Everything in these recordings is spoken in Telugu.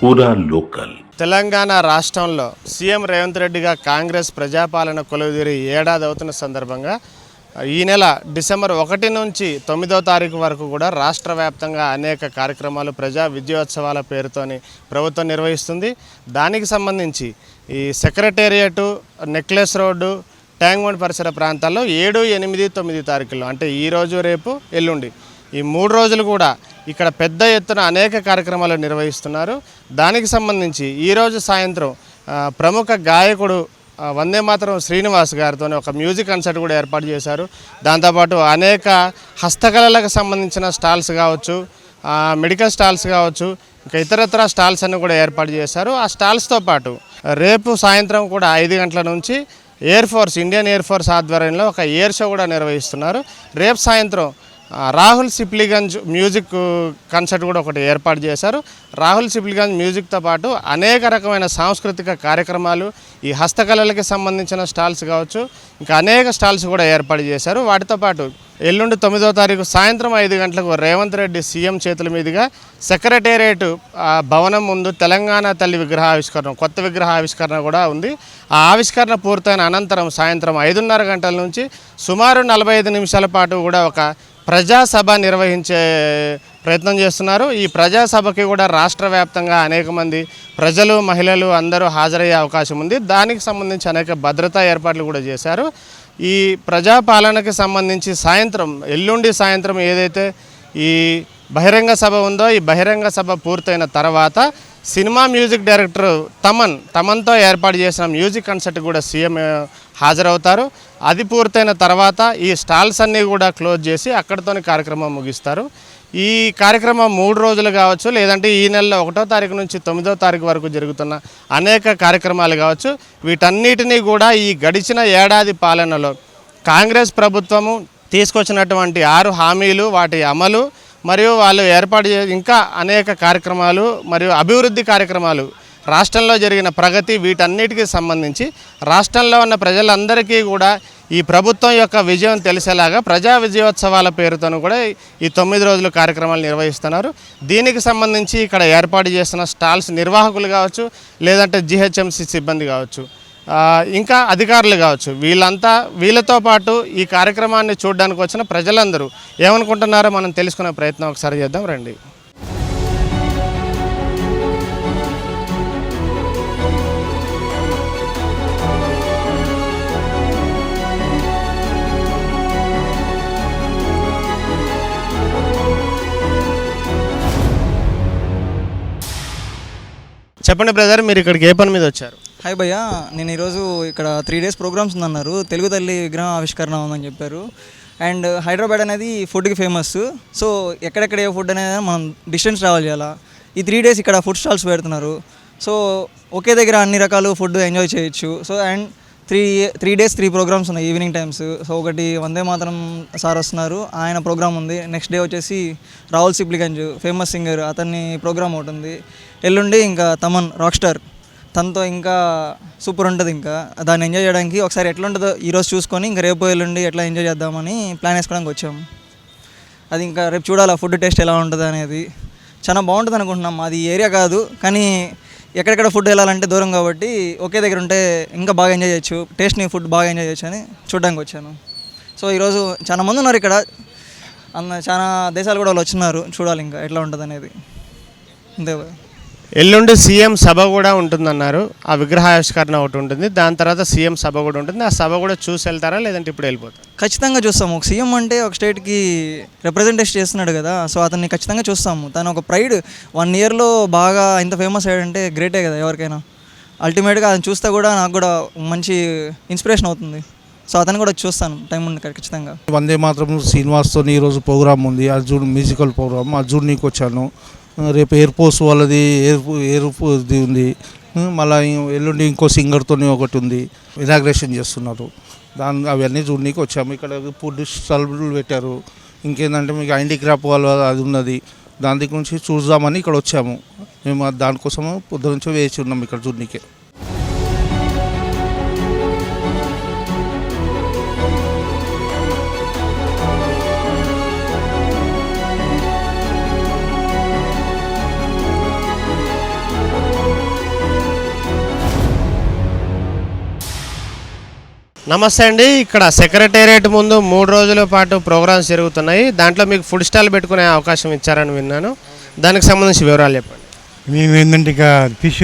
పూరా లోకల్. తెలంగాణ రాష్ట్రంలో సీఎం రేవంత్ రెడ్డిగా కాంగ్రెస్ ప్రజాపాలన కొలువుదీరి ఏడాది అవుతున్న సందర్భంగా ఈ నెల డిసెంబర్ 1 నుంచి 9వ తారీఖు వరకు కూడా రాష్ట్ర వ్యాప్తంగా అనేక కార్యక్రమాలు ప్రజా విజయోత్సవాల పేరుతోని ప్రభుత్వం నిర్వహిస్తుంది. దానికి సంబంధించి ఈ secretariat, necklace road, tank bund పరిసర ప్రాంతాల్లో 7, 8, 9 తారీఖుల్లో అంటే ఈరోజు, రేపు, ఎల్లుండి ఈ 3 రోజులు కూడా ఇక్కడ పెద్ద ఎత్తున అనేక కార్యక్రమాలు నిర్వహిస్తున్నారు. దానికి సంబంధించి ఈరోజు సాయంత్రం ప్రముఖ గాయకుడు వందే మాతరం శ్రీనివాస్ గారితో ఒక మ్యూజిక్ కన్సర్ట్ కూడా ఏర్పాటు చేశారు. దాంతోపాటు అనేక హస్తకళలకు సంబంధించిన స్టాల్స్ కావచ్చు, మెడికల్ స్టాల్స్ కావచ్చు, ఇంకా ఇతరత్ర స్టాల్స్ అన్ని కూడా ఏర్పాటు చేశారు. ఆ స్టాల్స్తో పాటు రేపు సాయంత్రం కూడా 5 గంటల నుంచి ఇండియన్ ఎయిర్ ఫోర్స్ ఆధ్వర్యంలో ఒక ఎయిర్ షో కూడా నిర్వహిస్తున్నారు. రేపు సాయంత్రం రాహుల్ సిప్లిగంజ్ మ్యూజిక్ కన్సర్ట్ కూడా ఒకటి ఏర్పాటు చేశారు. రాహుల్ సిప్లిగంజ్ మ్యూజిక్తో పాటు అనేక రకమైన సాంస్కృతిక కార్యక్రమాలు, ఈ హస్తకళలకి సంబంధించిన స్టాల్స్ కావచ్చు, ఇంకా అనేక స్టాల్స్ కూడా ఏర్పాటు చేశారు. వాటితో పాటు ఎల్లుండి 9వ తారీఖు సాయంత్రం 5 గంటలకు రేవంత్ రెడ్డి సీఎం చేతుల మీదుగా సెక్రటేరియట్ భవనం ముందు తెలంగాణ తల్లి విగ్రహావిష్కరణ, కొత్త విగ్రహావిష్కరణ కూడా ఉంది. ఆ ఆవిష్కరణ పూర్తయిన అనంతరం సాయంత్రం 5:30 గంటల నుంచి సుమారు 45 నిమిషాల పాటు కూడా ఒక ప్రజాసభ నిర్వహించే ప్రయత్నం చేస్తున్నారు. ఈ ప్రజాసభకి కూడా రాష్ట్ర వ్యాప్తంగా అనేక మంది ప్రజలు, మహిళలు అందరూ హాజరయ్యే అవకాశం ఉంది. దానికి సంబంధించి అనేక భద్రతా ఏర్పాట్లు కూడా చేశారు. ఈ ప్రజాపాలనకి సంబంధించి ఎల్లుండి సాయంత్రం ఏదైతే ఈ బహిరంగ సభ ఉందో, ఈ బహిరంగ సభ పూర్తయిన తర్వాత సినిమా మ్యూజిక్ డైరెక్టర్ తమన్తో ఏర్పాటు చేసిన మ్యూజిక్ కన్సర్ట్ కూడా సీఎం హాజరవుతారు. అది పూర్తయిన తర్వాత ఈ స్టాల్స్ అన్నీ కూడా క్లోజ్ చేసి అక్కడితోని కార్యక్రమం ముగిస్తారు. ఈ కార్యక్రమం 3 రోజులు కావచ్చు, లేదంటే ఈ నెలలో 1వ తారీఖు నుంచి 9వ తారీఖు వరకు జరుగుతున్న అనేక కార్యక్రమాలు కావచ్చు. వీటన్నిటినీ కూడా ఈ గడిచిన ఏడాది పాలనలో కాంగ్రెస్ ప్రభుత్వము తీసుకొచ్చినటువంటి 6 హామీలు, వాటి అమలు మరియు వాళ్ళు ఏర్పాటు ఇంకా అనేక కార్యక్రమాలు మరియు అభివృద్ధి కార్యక్రమాలు, రాష్ట్రంలో జరిగిన ప్రగతి, వీటన్నిటికీ సంబంధించి రాష్ట్రంలో ఉన్న ప్రజలందరికీ కూడా ఈ ప్రభుత్వం యొక్క విజయం తెలిసేలాగా ప్రజా విజయోత్సవాల పేరుతోనూ కూడా ఈ 9 రోజుల కార్యక్రమాలు నిర్వహిస్తున్నారు. దీనికి సంబంధించి ఇక్కడ ఏర్పాటు చేసిన స్టాల్స్ నిర్వాహకులు కావచ్చు, లేదంటే జిహెచ్ఎంసీ సిబ్బంది కావచ్చు, ఇంకా అధికారులు కావచ్చు, వీళ్ళతో పాటు ఈ కార్యక్రమాన్ని చూడడానికి వచ్చిన ప్రజలందరూ ఏమనుకుంటున్నారో మనం తెలుసుకునే ప్రయత్నం ఒకసారి చేద్దాం రండి. చెప్పండి బ్రదర్, మీరు ఇక్కడికి ఏ పని మీద వచ్చారు? హాయ్ భయ్య, నేను ఈరోజు ఇక్కడ 3 డేస్ ప్రోగ్రామ్స్ ఉందన్నారు. తెలుగు తల్లి విగ్రహం ఆవిష్కరణ ఉందని చెప్పారు. అండ్ హైదరాబాద్ అనేది ఫుడ్కి ఫేమస్. సో ఎక్కడెక్కడ ఏ ఫుడ్ అనేది మనం డిస్టెన్స్ ట్రావెల్ చేయాలా. ఈ 3 డేస్ ఇక్కడ ఫుడ్ స్టాల్స్ పెడుతున్నారు. సో ఒకే దగ్గర అన్ని రకాలు ఫుడ్ ఎంజాయ్ చేయొచ్చు. సో అండ్ 3 డేస్ 3 ప్రోగ్రామ్స్ ఉన్నాయి ఈవినింగ్ టైమ్స్. సో ఒకటి వందే మాతరం సార్ వస్తున్నారు, ఆయన ప్రోగ్రామ్ ఉంది. నెక్స్ట్ డే వచ్చేసి రాహుల్ సిప్లిగంజ్ ఫేమస్ సింగర్, అతన్ని ప్రోగ్రామ్ ఒకటి ఉంది. ఎల్లుండి ఇంకా తమన్ రాక్ స్టార్, తనతో ఇంకా సూపర్ ఉంటుంది. ఇంకా దాన్ని ఎంజాయ్ చేయడానికి ఒకసారి ఎట్లా ఉంటుందో ఈరోజు చూసుకొని ఇంకా రేపు ఎల్లుండి ఎట్లా ఎంజాయ్ చేద్దామని ప్లాన్ వేసుకోవడానికి వచ్చాము. అది ఇంకా రేపు చూడాలి ఫుడ్ టేస్ట్ ఎలా ఉంటుంది అనేది. చాలా బాగుంటుంది అనుకుంటున్నాం. అది ఏరియా కాదు కానీ ఎక్కడెక్కడ ఫుడ్ వెళ్ళాలంటే దూరం కాబట్టి ఒకే దగ్గర ఉంటే ఇంకా బాగా ఎంజాయ్ చేయొచ్చు, టేస్ట్ని ఫుడ్ బాగా ఎంజాయ్ చేయొచ్చు అని చూడడానికి వచ్చాను. సో ఈరోజు చాలా మంది ఉన్నారు ఇక్కడ, చాలా దేశాలు కూడా వాళ్ళు వచ్చినారు. చూడాలి ఇంకా ఎట్లా ఉంటుంది అనేది. అంతే. ఎల్లుండి సీఎం సభ కూడా ఉంటుందన్నారు. ఆ విగ్రహావిష్కరణ ఒకటి ఉంటుంది, దాని తర్వాత సీఎం సభ కూడా ఉంటుంది. ఆ సభ కూడా చూసి వెళ్తారా లేదంటే ఇప్పుడు వెళ్ళిపోతారు? ఖచ్చితంగా చూస్తాము. ఒక సీఎం అంటే ఒక స్టేట్కి రిప్రజెంటేషన్ చేస్తున్నాడు కదా, సో అతన్ని ఖచ్చితంగా చూస్తాము. తను ఒక ప్రైడ్ 1 ఇయర్లో బాగా ఇంత ఫేమస్ అయ్యాడంటే గ్రేటే కదా ఎవరికైనా. అల్టిమేట్గా అతను చూస్తే కూడా నాకు కూడా మంచి ఇన్స్పిరేషన్ అవుతుంది. సో అతను కూడా చూస్తాను టైం ఉంది ఖచ్చితంగా. వందే మాత్రం శ్రీనివాస్తో ఈరోజు ప్రోగ్రామ్ ఉంది, అర్జున్ మ్యూజికల్ ప్రోగ్రామ్. అర్జున్ నీకు వచ్చాను. రేపు ఎయిర్ ఫోర్స్ వాళ్ళది ఎయిర్ ఫోర్స్ది ఉంది. మళ్ళీ ఎల్లుండి ఇంకో సింగర్తో ఒకటి ఉంది, ఇనాగ్రేషన్ చేస్తున్నారు. అవన్నీ చూడనీకి వచ్చాము. ఇక్కడ ఫుడ్ స్టాల్లు పెట్టారు. ఇంకేంటంటే మీకు హ్యాండీక్రాఫ్ట్ వాళ్ళు అది ఉన్నది, దాని గురించి చూద్దామని ఇక్కడ వచ్చాము. మేము దానికోసము పొద్దు నుంచి వేచి ఉన్నాం ఇక్కడ చూడనీకే. నమస్తే అండి. ఇక్కడ సెక్రటేరియట్ ముందు 3 రోజుల పాటు ప్రోగ్రామ్స్ జరుగుతున్నాయి. దాంట్లో మీకు ఫుడ్ స్టాల్ పెట్టుకునే అవకాశం ఇచ్చారని విన్నాను. దానికి సంబంధించి వివరాలు చెప్పండి. మేము ఏంటంటే ఇక ఫిష్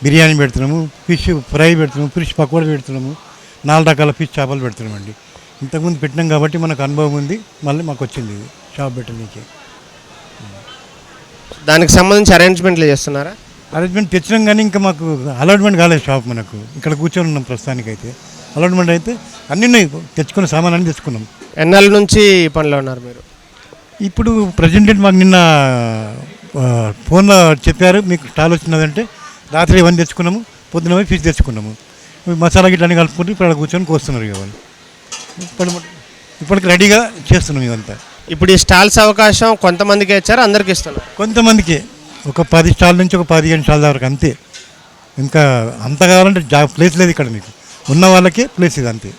బిర్యానీ పెడుతున్నాము, ఫిష్ ఫ్రై పెడుతున్నాము, ఫిష్ పకోడీ పెడుతున్నాము, 4 రకాల ఫిష్ చేపలు పెడుతున్నామండి. ఇంతకుముందు పెట్టినాం కాబట్టి మనకు అనుభవం ఉంది, మళ్ళీ మాకు వచ్చింది ఇది షాప్ పెట్టడానికి. దానికి సంబంధించి అరేంజ్మెంట్లు చేస్తున్నారా? అరేంజ్మెంట్ తెచ్చినాం కానీ ఇంకా మాకు అలాట్మెంట్ కాలేదు షాప్. మనకు ఇక్కడ కూర్చొని ఉన్నాం ప్రస్తుతానికైతే. అలాట్మెంట్ అయితే అన్నీ తెచ్చుకున్న సామాన్ అన్నీ తెచ్చుకున్నాం. ఎన్నాళ్ళ నుంచి ఈ పనిలో ఉన్నారు మీరు? ఇప్పుడు ప్రజెంట్ మాకు నిన్న ఫోన్లో చెప్పారు మీకు స్టాల్ వచ్చినదంటే రాత్రి ఇవన్నీ తెచ్చుకున్నాము, పొద్దున పోయి ఫిష్ తెచ్చుకున్నాము, మసాలా గిట్ల అన్నీ కలుపుకుంటూ ఇప్పుడు అక్కడ కూర్చొని కోస్తున్నారు ఇవన్నీ. ఇప్పటికి రెడీగా చేస్తున్నాం ఇదంతా. ఇప్పుడు ఈ స్టాల్స్ అవకాశం కొంతమందికి ఇచ్చారు, అందరికి ఇస్తున్నారు? కొంతమందికి ఒక 10 స్టాల్ నుంచి ఒక 15 స్టాల్ వరకు అంతే. ఇంకా అంత కావాలంటే ప్లేస్ లేదు ఇక్కడ. మీకు ఉన్న వాళ్ళకే ప్లేస్ ఇది అంతే.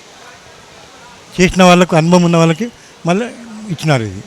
చేసిన వాళ్ళకు అనుభవం ఉన్న వాళ్ళకి మళ్ళీ ఇచ్చినారు ఇది.